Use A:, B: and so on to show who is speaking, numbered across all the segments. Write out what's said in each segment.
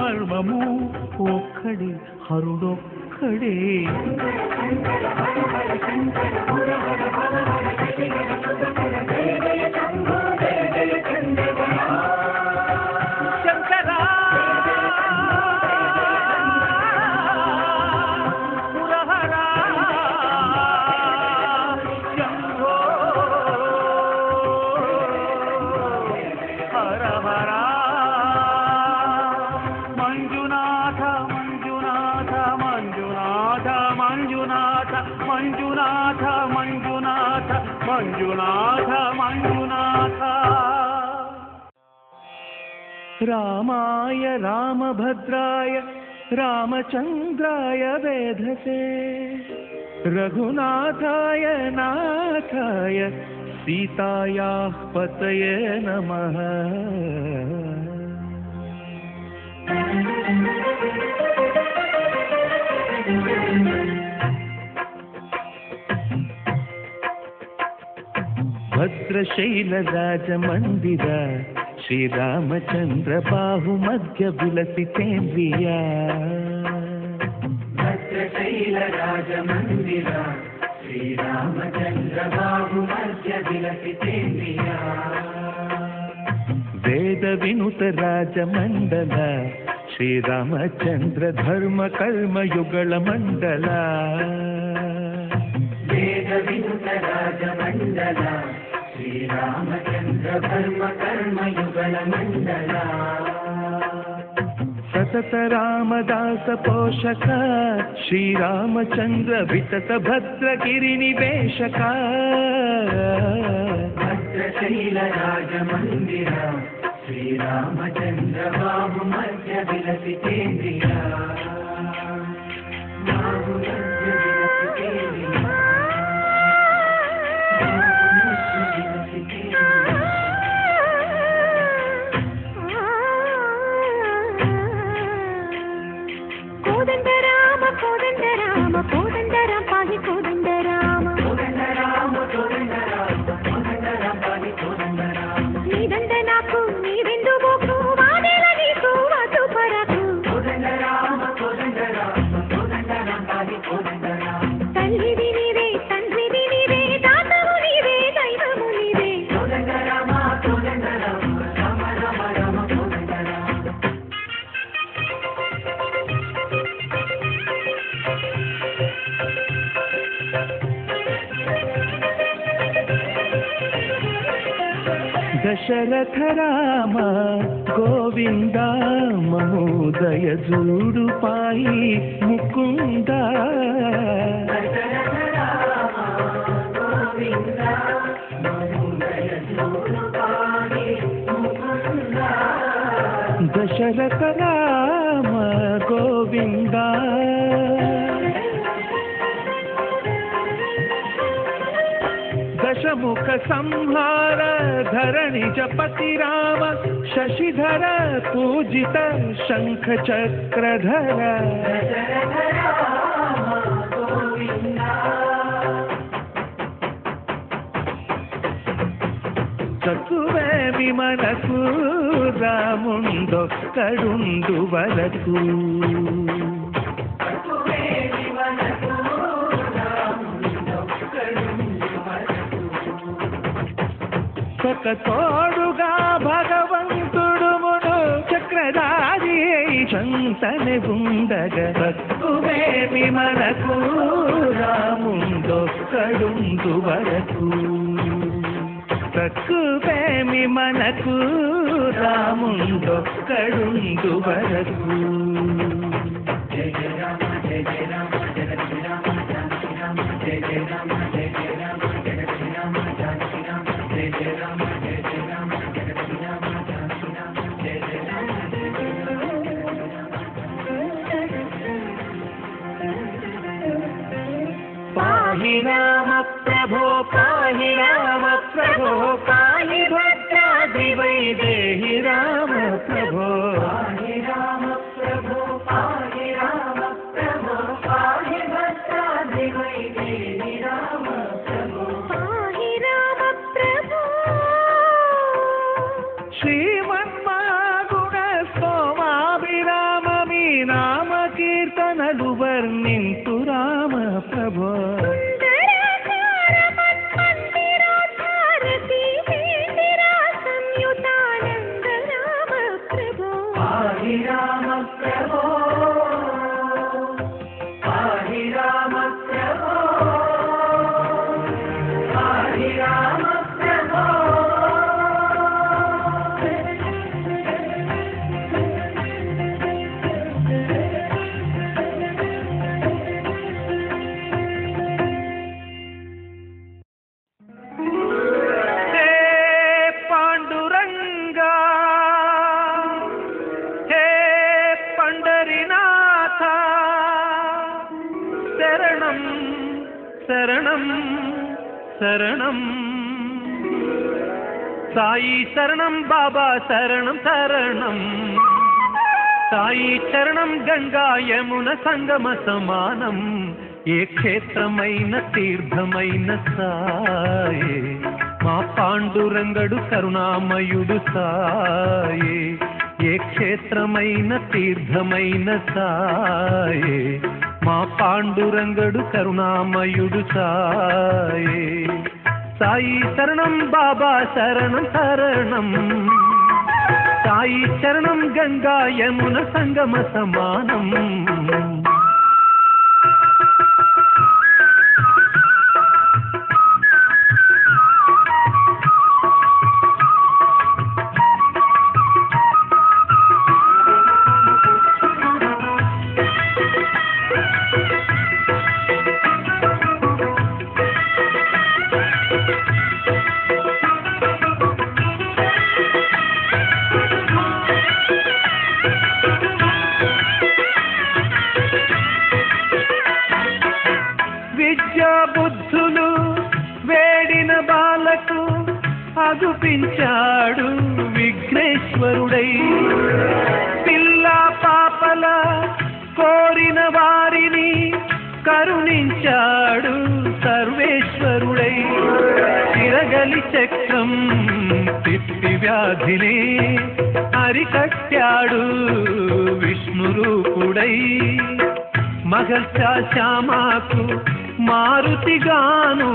A: మర్మము ఒక్కడే హరుడొక్కడే. మంజునాథ మంజునాథ మంజునాథ మంజునాథ. రామాయ రామభద్రాయ రామచంద్రాయ వేధసే రఘునాథాయ నాథాయ సీతాయాః పతయే నమః. భద్రశైలరాజమందిర శ్రీరామచంద్ర బాహుమధ్య విలసితేంద్రియ.
B: భద్రశైలరాజమందిర శ్రీరామచంద్ర బాహుమధ్య విలసితేంద్రియ.
A: వేద వినుత రాజమండల శ్రీరామచంద్ర ధర్మ కర్మ యుగళ మండల.
B: వేద వినుత రాజమండల శ్రీరామచంద్ర ధర్మ కర్మ యుగళ మండల.
A: సతత రామదాస పోషక శ్రీరామచంద్ర వితత భద్రగిరి నివేశక.
B: భద్రశైల రాజమందిర శ్రీరామచంద్ర బాహుమధ్య విలసితేంద్రియ.
A: దశరథ రామ గోవింద మహోదయ జూడు పాయి ముకుంద. దశరథ రామ గోవింద దశముఖ సంహార ధరణి జపతి రామ శశిధర పూజిత శంఖ చక్రధర. చతువేమి మనకు రాముండొక్కడుండు వరకు. ఒక తోడుగా భగవంతుడు మును చక్రధారి చంతని ఉండగ. తక్కువేమి మనకు రాముండొక్కడుండు వరకు. తక్కువేమి మనకు రాముండొక్కడుండు వరకు.
B: జయ జయ రామ జయ జయ రామ జయ జయ రామ జానకి రామ జయ జయ రామ జయ జయ రామ జయ జయ రామ జానకి రామ జయ జయ రామ జయ జయ రామ జయ జయ రామ జానకి రామ జయ జయ రామ జయ జయ రామ.
A: పాహి రామ ప్రభో పాహి రామ ప్రభో పాహి భద్రాద్రి వైదేహి రామ ప్రభో.
B: పాహి రామ ప్రభో పాహి రామ ప్రభో పాహి భద్రాద్రి వైదేహి రామ ప్రభో.
C: పాహి రామ ప్రభో.
A: శ్రీమన్మగుణ స్తోమాభిరామ
B: पाहि राम प्रभो पाहि राम प्रभो पाहि राम प्रभो
A: శరణం శరణం సాయి శరణం బాబా శరణం శరణం సాయి చరణం గంగా యమున సంగమ సమానం ఏ క్షేత్రమైన తీర్థమైన సాయే మా పాండురంగడు కరుణామయుడు సాయే ఏ క్షేత్రమైన తీర్థమైన సాయే మా పాండురంగడు కరుణామయుడు సాయే సాయి శరణం బాబా శరణం శరణం సాయి చరణం గంగా యమున సంగమ సమానం బుద్ధులు వేడిన బాలకు అగుపించాడు విఘ్నేశ్వరుడై పిల్ల పాపల కోరిన వారిని కరుణించాడు సర్వేశ్వరుడై తిరగలి చక్రం తిప్పి వ్యాధిని అరికట్టాడు విష్ణు రూపుడై మగల్చా శ్యామాకు మారుతిగాను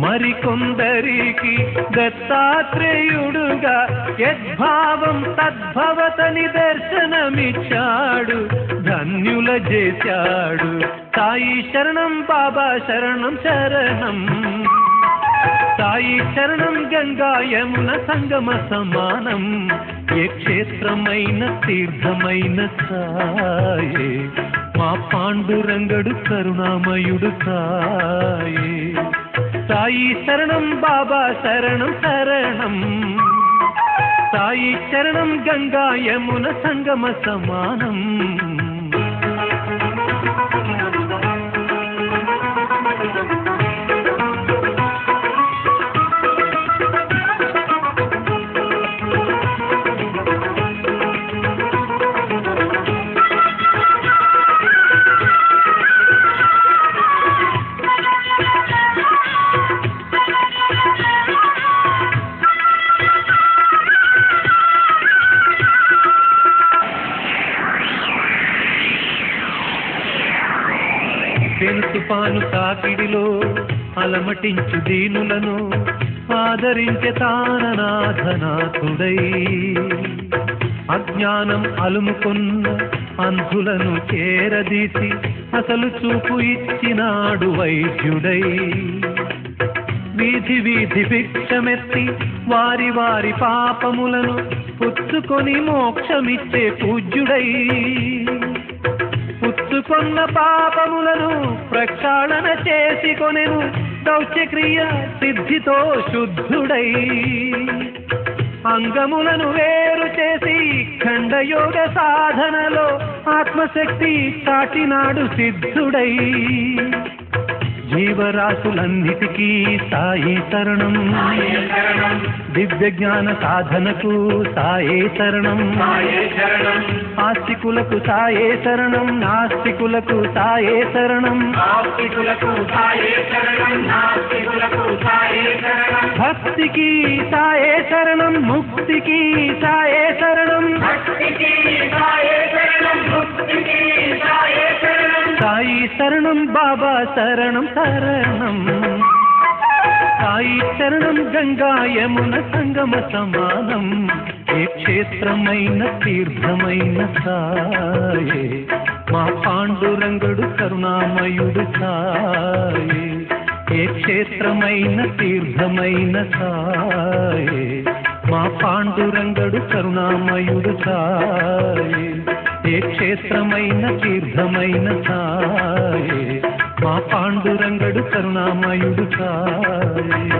A: మరికొందరికి దత్తాత్రేయుడుగా యద్భావం తద్భవతని దర్శనమిచ్చాడు ధన్యుల చేశాడు సాయి శరణం బాబా శరణం శరణం సాయి చరణం గంగా యమున సంగమ సమానం ఏ క్షేత్రమైన తీర్థమైన సాయే మా పాండురంగడు కరుణామయుడు సాయే సాయి శరణం బాబా శరణం శరణం సాయి చరణం గంగా యమున సంగమ సమానం తుఫాను తాకిడిలో అలమటించు దీనులను ఆదరించే తాననాథనాథుడై అజ్ఞానం అలుముకున్న అంధులను చేరదీసి అసలు చూపు ఇచ్చినాడు వైద్యుడై వీధి వీధి భిక్షమెత్తి వారి వారి పాపములను పుచ్చుకొని మోక్షమిచ్చే పూజ్యుడై పుచ్చుకొన్న పాపములను ప్రక్షాళన చేసి కొనెను దౌత్యక్రియ సిద్ధితో శుద్ధుడై అంగములను వేరు చేసి ఖండయోగ సాధనలో ఆత్మశక్తి చాటినాడు సిద్ధుడై జీవరాశులన్నిటికీ సాయి శరణం దివ్య జ్ఞాన సాధనకు సాయే శరణం ఆస్తికులకు సాయే శరణం నాస్తికులకు సాయే శరణం భక్తికి సాయే శరణం ముక్తికి సాయే శరణం సాయి శరణం బాబా శరణం శరణం సాయి చరణం గంగా యమున సంగమ సమానం ఏ క్షేత్రమైన తీర్థమైన సాయే మా పాండురంగుడు కరుణామయుడు సాయే ఏ క్షేత్రమైన తీర్థమైన సాయే మా పాండురంగుడు కరుణామయుడు సాయే ఏ క్షేత్రమైన తీర్థమైన సాయే మా పాండురంగుడు కరుణామయుడు సాయే.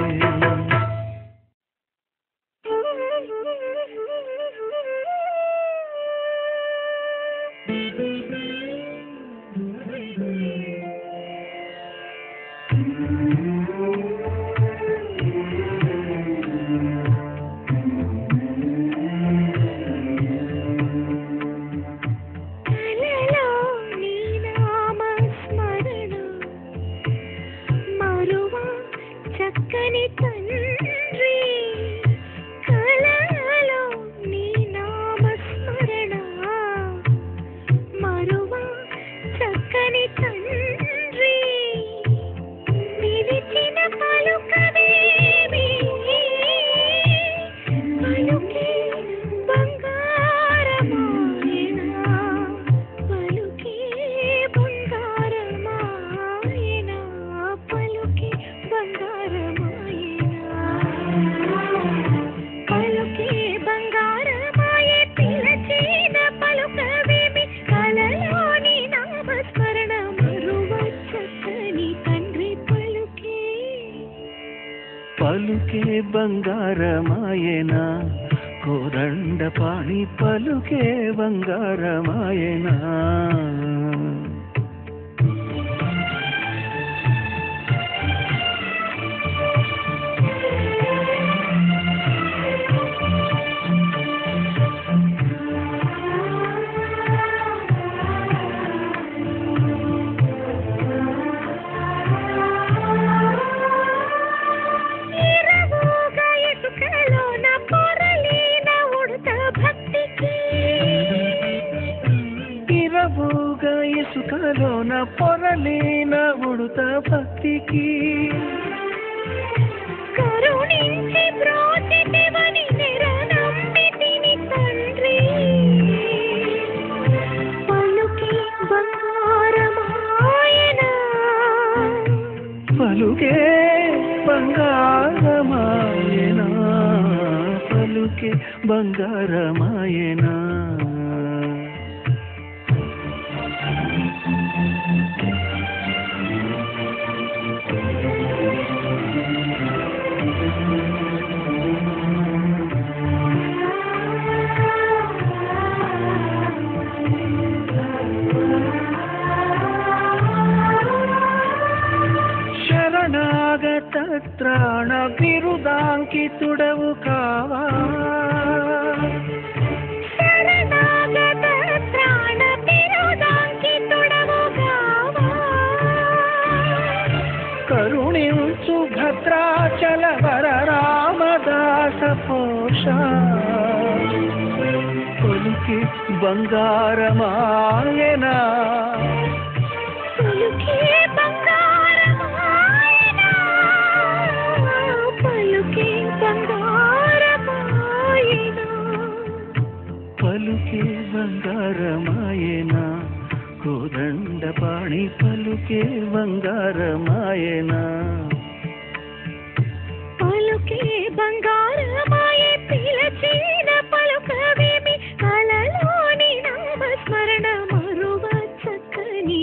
A: పలుకే బంగారమాయనా కోదండ పాణి పలుకే బంగారమాయనా ఇసుకలోన పొరలేన ఉడుత భక్తికి
C: కరుణించి బ్రోచితివని నిరనమ్మితిని తండ్రి పలుకే బంగారమాయనా
A: పలుకే బంగారమాయనా పలుకే బంగారమాయనా శరణాగతత్రాణ బిరుదాంకితుడవు కావా
C: శరణాగతత్రాణ బిరుదాంకితుడవు కావా
A: కరుణించు భద్రాచల వర రామదాస పోష పలుకి బంగారమాయనా
C: పలుకే బంగారమాయనా పలుకే బంగారమాయనా
A: పలుకే బంగారమాయనా కోదండ పాణి పలుకే బంగారమాయనా
C: పలుకే బంగారమాయే పిలచిన పలుకవేమి కలలోని నామస్మరణ మరువ చక్కని